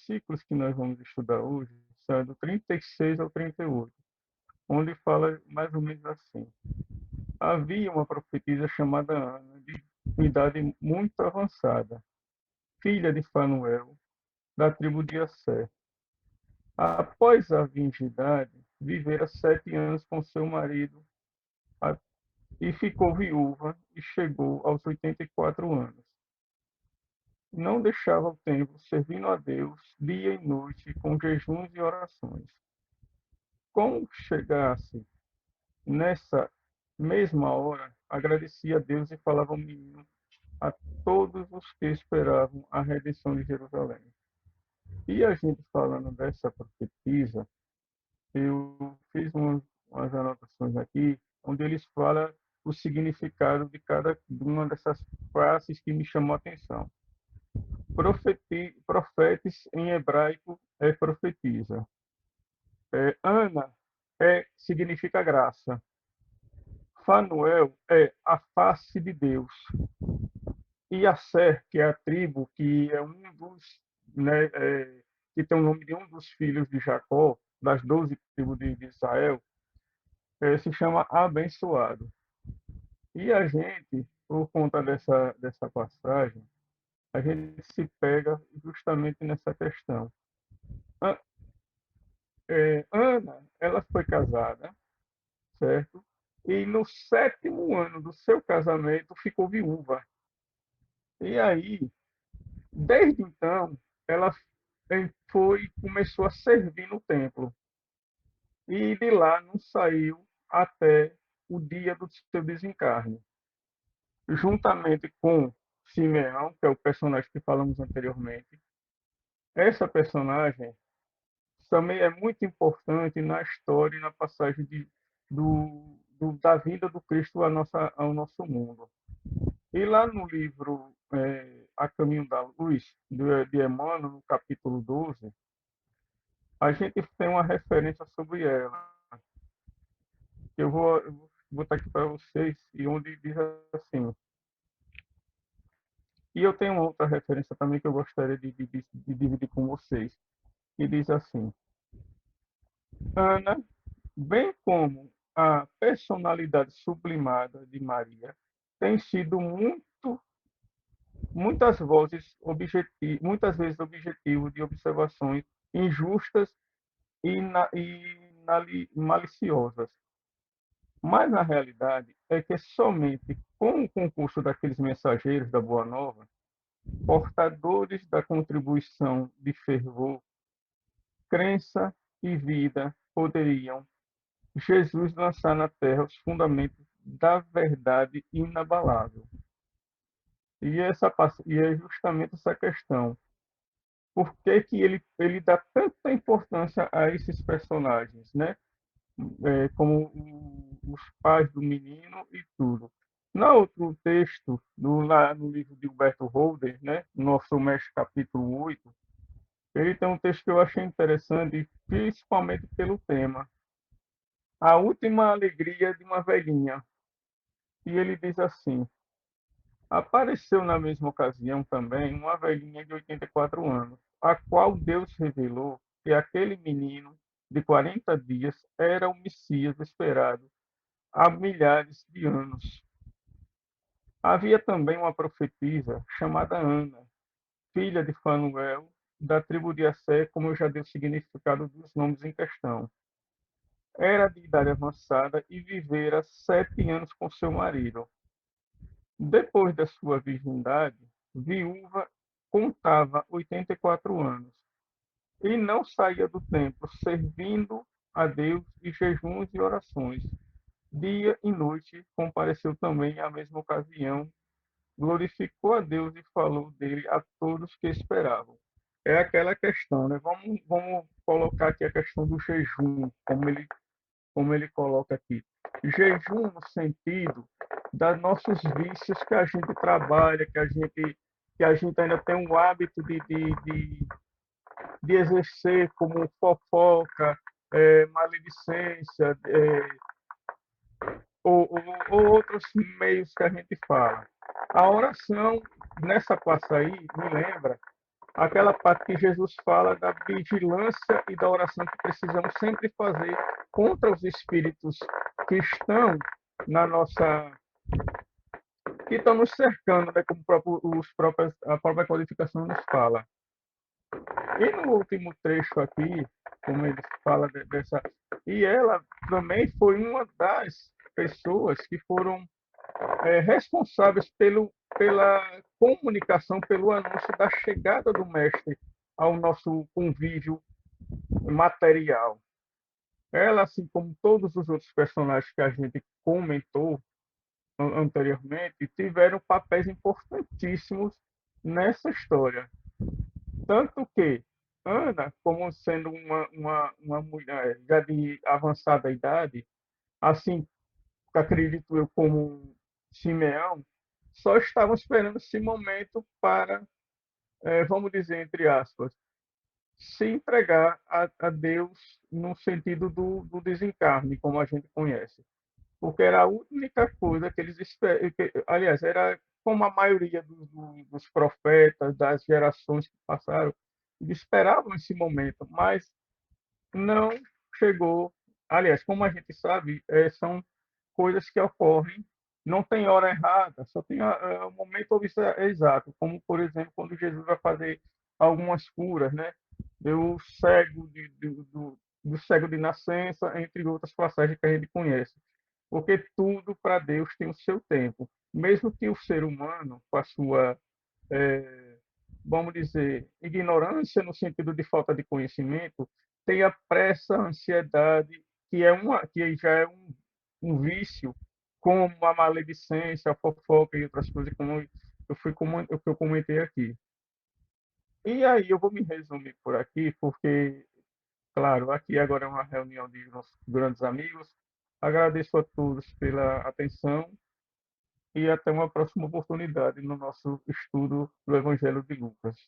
versículos que nós vamos estudar hoje são do 36 ao 38, onde fala mais ou menos assim: havia uma profetisa chamada Ana, de idade muito avançada, filha de Fanuel, da tribo de Asser. Após a virgindade, vivera 7 anos com seu marido e ficou viúva e chegou aos 84 anos. Não deixava o templo, servindo a Deus dia e noite com jejuns e orações. Como chegasse nessa mesma hora, agradecia a Deus e falava ao menino a todos os que esperavam a redenção de Jerusalém. E a gente falando dessa profetisa, eu fiz umas anotações aqui, onde eles falam o significado de cada uma dessas frases que me chamou a atenção. Profetes em hebraico é profetiza. Ana significa graça. Fanuel é a face de Deus. E Asser, que é a tribo, que é um dos, né, que tem o nome de um dos filhos de Jacó, das 12 tribos de Israel, se chama abençoado. E a gente, por conta dessa passagem, a gente se pega justamente nessa questão. Ana, ela foi casada, certo? E no 7º ano do seu casamento ficou viúva. E aí, desde então, ela começou a servir no templo. E de lá não saiu até o dia do seu desencarne. Juntamente com Simeão, que é o personagem que falamos anteriormente. Essa personagem também é muito importante na história e na passagem da vida do Cristo ao nosso mundo. E lá no livro A Caminho da Luz, de Emmanuel, no capítulo 12, a gente tem uma referência sobre ela, que eu vou botar aqui para vocês, e onde diz assim. E eu tenho uma outra referência também que eu gostaria de dividir com vocês, que diz assim: Ana, bem como a personalidade sublimada de Maria, tem sido muitas vezes objetivo de observações injustas e maliciosas. Mas, na realidade, é que somente com o concurso daqueles mensageiros da Boa Nova, portadores da contribuição de fervor, crença e vida, poderiam Jesus lançar na terra os fundamentos da verdade inabalável. E é justamente essa questão. Por que que ele dá tanta importância a esses personagens, né? Como os pais do menino e tudo. No outro texto, lá no livro de Humberto Holder, né? Nosso Mestre, capítulo 8, ele tem um texto que eu achei interessante, principalmente pelo tema. A última alegria de uma velhinha. E ele diz assim: apareceu na mesma ocasião também uma velhinha de 84 anos, a qual Deus revelou que aquele menino de 40 dias era o Messias esperado há milhares de anos. Havia também uma profetisa chamada Ana, filha de Fanuel, da tribo de Assé, como eu já dei o significado dos nomes em questão. Era de idade avançada e vivera 7 anos com seu marido. Depois da sua virgindade, viúva, contava 84 anos e não saía do templo, servindo a Deus em jejuns e orações. Dia e noite compareceu também à mesma ocasião, glorificou a Deus e falou dele a todos que esperavam. É aquela questão, né? Vamos colocar aqui a questão do jejum, como ele coloca aqui. Jejum no sentido dos nossos vícios que a gente trabalha, que a gente ainda tem o hábito de exercer, como fofoca, maledicência, ou outros meios que a gente fala. A oração, nessa classe aí, me lembra aquela parte que Jesus fala da vigilância e da oração que precisamos sempre fazer contra os espíritos que estão na nossa, que estão nos cercando, né, como a própria codificação nos fala. E no último trecho aqui, como ele fala dessa, e ela também foi uma das pessoas que foram responsáveis pela comunicação, pelo anúncio da chegada do mestre ao nosso convívio material. Ela, assim como todos os outros personagens que a gente comentou anteriormente, tiveram papéis importantíssimos nessa história. Tanto que Ana, como sendo uma mulher já de avançada idade, assim, acredito eu, como Simeão, só estavam esperando esse momento para, vamos dizer, entre aspas, se entregar a Deus no sentido do desencarne, como a gente conhece. Porque era a única coisa que eles esperavam. Aliás, era como a maioria dos profetas, das gerações que passaram, eles esperavam esse momento, mas não chegou. Aliás, como a gente sabe, são coisas que ocorrem, não tem hora errada, só tem o momento exato, como, por exemplo, quando Jesus vai fazer algumas curas, né? Do cego do cego de nascença, entre outras passagens que a gente conhece. Porque tudo para Deus tem o seu tempo. Mesmo que o ser humano, com a sua, vamos dizer, ignorância no sentido de falta de conhecimento, tenha pressa, ansiedade, que já é um vício, como a maledicência, a fofoca e outras coisas, como o que eu comentei aqui. E aí eu vou me resumir por aqui, porque, claro, aqui agora é uma reunião de nossos grandes amigos. Agradeço a todos pela atenção e até uma próxima oportunidade no nosso estudo do Evangelho de Lucas.